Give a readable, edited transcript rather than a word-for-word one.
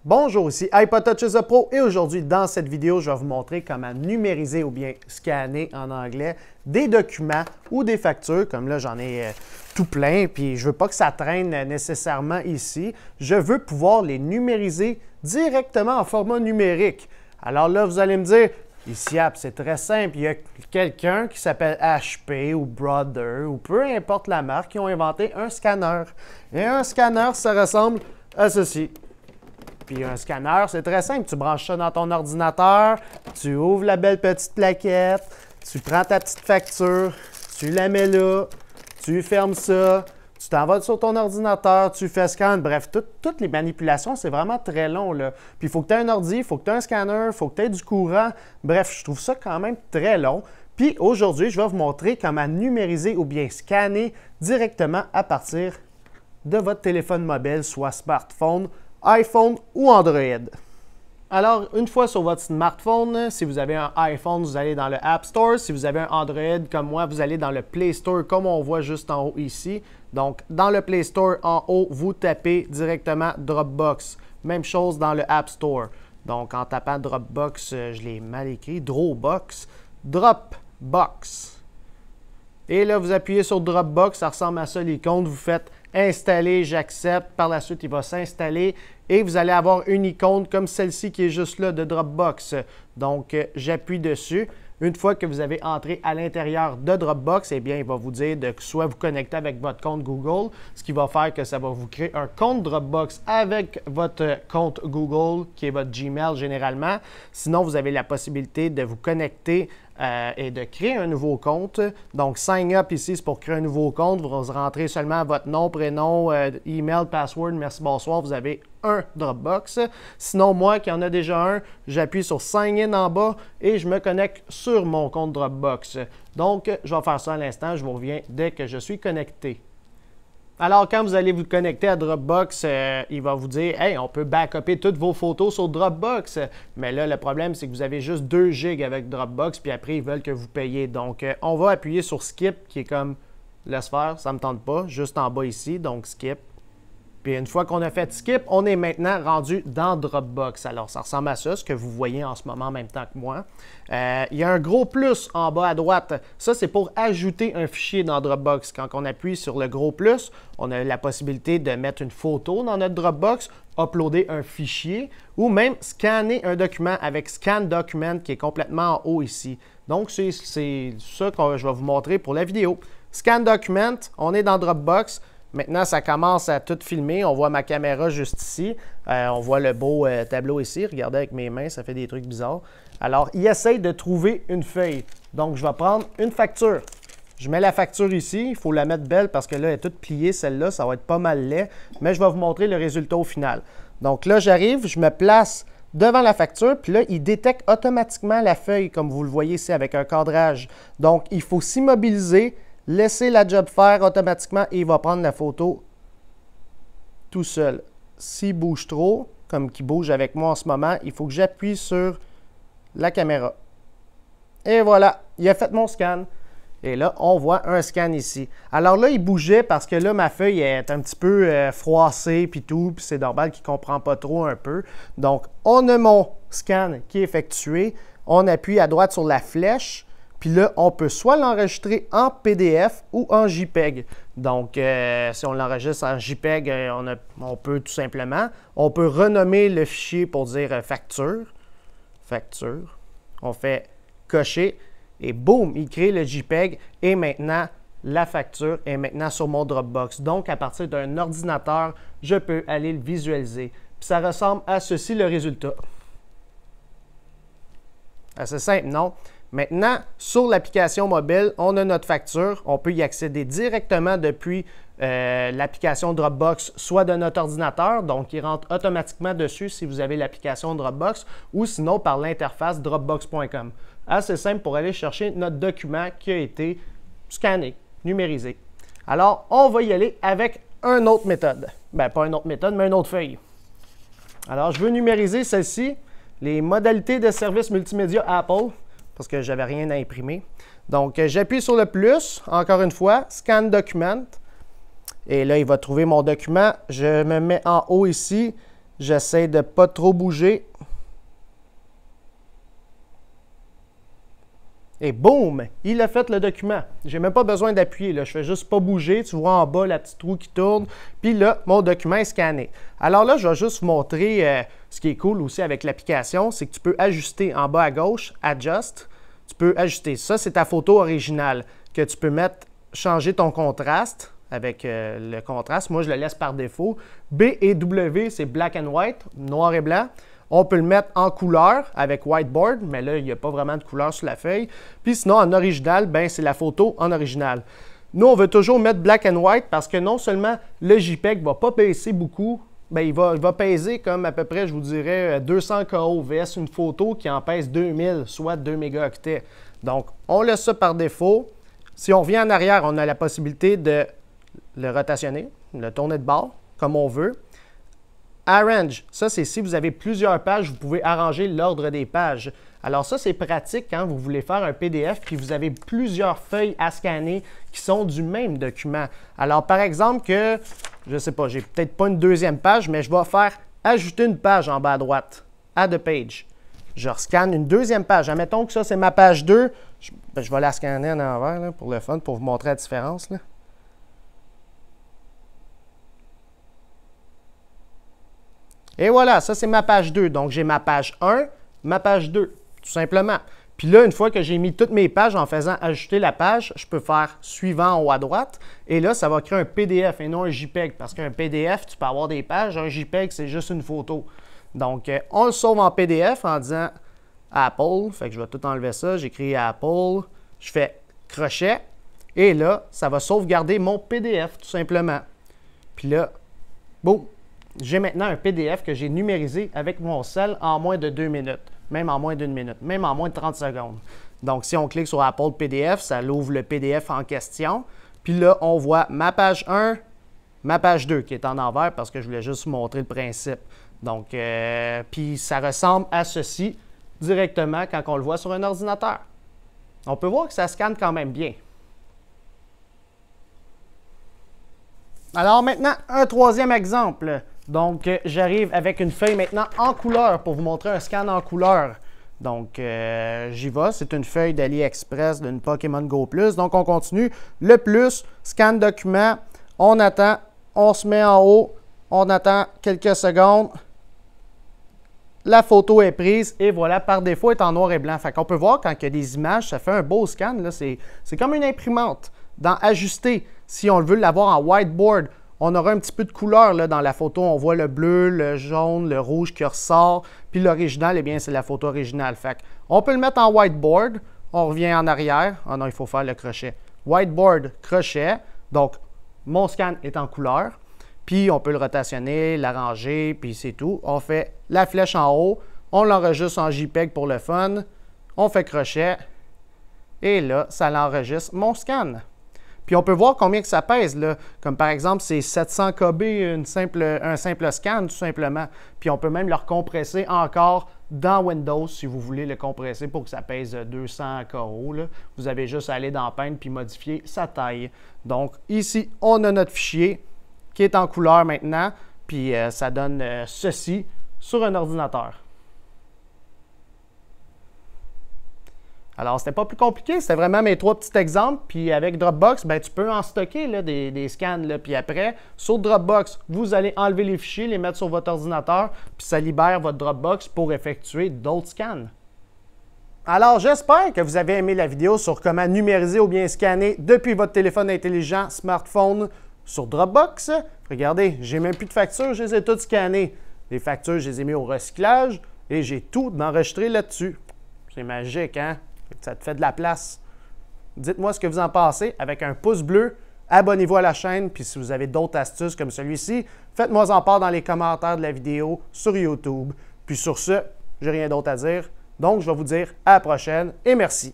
Bonjour, ici iPodTouch Pro et aujourd'hui dans cette vidéo, je vais vous montrer comment numériser ou bien scanner en anglais des documents ou des factures. Comme là, j'en ai tout plein puis je ne veux pas que ça traîne nécessairement ici. Je veux pouvoir les numériser directement en format numérique. Alors là, vous allez me dire, ici, c'est très simple. Il y a quelqu'un qui s'appelle HP ou Brother ou peu importe la marque qui ont inventé un scanner. Et un scanner, ça ressemble à ceci. Puis un scanner, c'est très simple. Tu branches ça dans ton ordinateur, tu ouvres la belle petite plaquette, tu prends ta petite facture, tu la mets là, tu fermes ça, tu t'en vas sur ton ordinateur, tu fais scan. Bref, toutes les manipulations, c'est vraiment très long, là. Puis il faut que tu aies un ordi, il faut que tu aies un scanner, il faut que tu aies du courant. Bref, je trouve ça quand même très long. Puis aujourd'hui, je vais vous montrer comment numériser ou bien scanner directement à partir de votre téléphone mobile, soit smartphone, iPhone ou Android. Alors, une fois sur votre smartphone, si vous avez un iPhone, vous allez dans le App Store. Si vous avez un Android comme moi, vous allez dans le Play Store comme on voit juste en haut ici. Donc, dans le Play Store, en haut, vous tapez directement Dropbox. Même chose dans le App Store. Donc, en tapant Dropbox, je l'ai mal écrit, Dropbox. Et là, vous appuyez sur Dropbox, ça ressemble à ça l'icône. Vous faites installer, j'accepte. Par la suite, il va s'installer et vous allez avoir une icône comme celle-ci qui est juste là de Dropbox. Donc, j'appuie dessus. Une fois que vous avez entré à l'intérieur de Dropbox, eh bien, il va vous dire de soit vous connecter avec votre compte Google, ce qui va faire que ça va vous créer un compte Dropbox avec votre compte Google, qui est votre Gmail généralement. Sinon, vous avez la possibilité de vous connecter et de créer un nouveau compte. Donc, sign up ici, c'est pour créer un nouveau compte. Vous rentrez seulement votre nom, prénom, email, password, merci, bonsoir. Vous avez un Dropbox. Sinon, moi qui en a déjà un, j'appuie sur Sign in en bas et je me connecte sur mon compte Dropbox. Donc, je vais faire ça à l'instant. Je vous reviens dès que je suis connecté. Alors, quand vous allez vous connecter à Dropbox, il va vous dire « Hey, on peut backuper toutes vos photos sur Dropbox. » Mais là, le problème, c'est que vous avez juste 2 GB avec Dropbox, puis après, ils veulent que vous payiez. Donc, on va appuyer sur Skip, qui est comme « Laisse faire, ça ne me tente pas », juste en bas ici, donc Skip. Puis une fois qu'on a fait Skip, on est maintenant rendu dans Dropbox. Alors, ça ressemble à ça, ce que vous voyez en ce moment en même temps que moi. Il y a un gros plus en bas à droite. Ça, c'est pour ajouter un fichier dans Dropbox. Quand on appuie sur le gros plus, on a la possibilité de mettre une photo dans notre Dropbox, uploader un fichier ou même scanner un document avec Scan Document qui est complètement en haut ici. Donc, c'est ça que je vais vous montrer pour la vidéo. Scan Document, on est dans Dropbox. Maintenant, ça commence à tout filmer. On voit ma caméra juste ici. On voit le beau tableau ici. Regardez avec mes mains, ça fait des trucs bizarres. Alors, il essaye de trouver une feuille. Donc, je vais prendre une facture. Je mets la facture ici. Il faut la mettre belle parce que là, elle est toute pliée, celle-là. Ça va être pas mal laid. Mais je vais vous montrer le résultat au final. Donc là, j'arrive, je me place devant la facture. Puis là, il détecte automatiquement la feuille, comme vous le voyez ici, avec un cadrage. Donc, il faut s'immobiliser. Laissez la job faire automatiquement et il va prendre la photo tout seul. S'il bouge trop, comme qu'il bouge avec moi en ce moment, il faut que j'appuie sur la caméra. Et voilà, il a fait mon scan. Et là, on voit un scan ici. Alors là, il bougeait parce que là, ma feuille est un petit peu froissée puis tout, puis c'est normal qu'il ne comprend pas trop un peu. Donc, on a mon scan qui est effectué. On appuie à droite sur la flèche. Puis là, on peut soit l'enregistrer en PDF ou en JPEG. Donc, si on l'enregistre en JPEG, on peut tout simplement. On peut renommer le fichier pour dire facture. Facture. On fait cocher et boum, il crée le JPEG. Et maintenant, la facture est maintenant sur mon Dropbox. Donc, à partir d'un ordinateur, je peux aller le visualiser. Puis ça ressemble à ceci, le résultat. Assez simple, non? Maintenant, sur l'application mobile, on a notre facture. On peut y accéder directement depuis l'application Dropbox, soit de notre ordinateur, donc il rentre automatiquement dessus si vous avez l'application Dropbox, ou sinon par l'interface dropbox.com. Assez simple pour aller chercher notre document qui a été scanné, numérisé. Alors, on va y aller avec une autre méthode. Bien, pas une autre méthode, mais une autre feuille. Alors, je veux numériser celle-ci, les modalités de service multimédia Apple, parce que je n'avais rien à imprimer. Donc, j'appuie sur le plus, encore une fois, Scan Document. Et là, il va trouver mon document. Je me mets en haut ici. J'essaie de ne pas trop bouger. Et boum, il a fait le document. Je n'ai même pas besoin d'appuyer. Je fais juste pas bouger. Tu vois en bas la petite roue qui tourne. Puis là, mon document est scanné. Alors là, je vais juste vous montrer ce qui est cool aussi avec l'application, c'est que tu peux ajuster en bas à gauche, Adjust. Tu peux ajuster. Ça, c'est ta photo originale que tu peux mettre, changer ton contraste avec le contraste. Moi, je le laisse par défaut. B et W, c'est Black and White, noir et blanc. On peut le mettre en couleur avec whiteboard, mais là, il n'y a pas vraiment de couleur sur la feuille. Puis sinon, en original, ben, c'est la photo en original. Nous, on veut toujours mettre black and white parce que non seulement le JPEG ne va pas baisser beaucoup, ben, il va peser comme à peu près, je vous dirais, 200 KO vs une photo qui en pèse 2000, soit 2 mégaoctets. Donc, on laisse ça par défaut. Si on revient en arrière, on a la possibilité de le rotationner, le tourner de bord, comme on veut. Arrange, ça c'est si vous avez plusieurs pages, vous pouvez arranger l'ordre des pages. Alors ça c'est pratique quand vous voulez faire un PDF puis vous avez plusieurs feuilles à scanner qui sont du même document. Alors par exemple que, je ne sais pas, j'ai peut-être pas une deuxième page, mais je vais faire ajouter une page en bas à droite, Add a page. Je rescanne une deuxième page. Admettons que ça c'est ma page 2, je vais la scanner en envers là, pour le fun, pour vous montrer la différence là. Et voilà, ça c'est ma page 2. Donc j'ai ma page 1, ma page 2, tout simplement. Puis là, une fois que j'ai mis toutes mes pages en faisant ajouter la page, je peux faire suivant en haut à droite. Et là, ça va créer un PDF et non un JPEG. Parce qu'un PDF, tu peux avoir des pages. Un JPEG, c'est juste une photo. Donc, on le sauve en PDF en disant Apple. Fait que je vais tout enlever ça. J'écris Apple. Je fais crochet. Et là, ça va sauvegarder mon PDF, tout simplement. Puis là, boum. J'ai maintenant un PDF que j'ai numérisé avec mon cell en moins de 2 minutes, même en moins d'1 minute, même en moins de 30 secondes. Donc, si on clique sur Apple PDF, ça l'ouvre le PDF en question. Puis là, on voit ma page 1, ma page 2 qui est en envers parce que je voulais juste vous montrer le principe. Donc, puis ça ressemble à ceci directement quand on le voit sur un ordinateur. On peut voir que ça scanne quand même bien. Alors maintenant, un troisième exemple. Donc, j'arrive avec une feuille maintenant en couleur pour vous montrer un scan en couleur. Donc, j'y vais. C'est une feuille d'AliExpress d'une Pokémon Go Plus. Donc, on continue. Le plus, scan document. On attend. On se met en haut. On attend quelques secondes. La photo est prise et voilà, par défaut, elle est en noir et blanc. Fait qu'on peut voir quand il y a des images, ça fait un beau scan. C'est comme une imprimante. Dans Ajuster, si on veut l'avoir en whiteboard, on aura un petit peu de couleur là, dans la photo. On voit le bleu, le jaune, le rouge qui ressort. Puis l'original, eh bien, c'est la photo originale. Fait on peut le mettre en whiteboard. On revient en arrière. Ah non, il faut faire le crochet. Whiteboard, crochet. Donc, mon scan est en couleur. Puis, on peut le rotationner, l'arranger, puis c'est tout. On fait la flèche en haut. On l'enregistre en JPEG pour le fun. On fait crochet. Et là, ça l'enregistre mon scan. Puis on peut voir combien que ça pèse, là. Comme par exemple, c'est 700 KB, un simple scan, tout simplement. Puis on peut même le recompresser encore dans Windows, si vous voulez le compresser pour que ça pèse 200 KO. Là. Vous avez juste à aller dans Paint puis modifier sa taille. Donc ici, on a notre fichier qui est en couleur maintenant. Puis ça donne ceci sur un ordinateur. Alors, c'était pas plus compliqué, c'était vraiment mes 3 petits exemples. Puis avec Dropbox, ben, tu peux en stocker là, des scans. Là. Puis après, sur Dropbox, vous allez enlever les fichiers, les mettre sur votre ordinateur, puis ça libère votre Dropbox pour effectuer d'autres scans. Alors, j'espère que vous avez aimé la vidéo sur comment numériser ou bien scanner depuis votre téléphone intelligent, smartphone, sur Dropbox. Regardez, j'ai même plus de factures, je les ai toutes scannées. Les factures, je les ai mis au recyclage et j'ai tout enregistré là-dessus. C'est magique, hein? Ça te fait de la place. Dites-moi ce que vous en pensez avec un pouce bleu. Abonnez-vous à la chaîne. Puis si vous avez d'autres astuces comme celui-ci, faites-moi en part dans les commentaires de la vidéo sur YouTube. Puis sur ce, j'ai rien d'autre à dire. Donc, je vais vous dire à la prochaine et merci.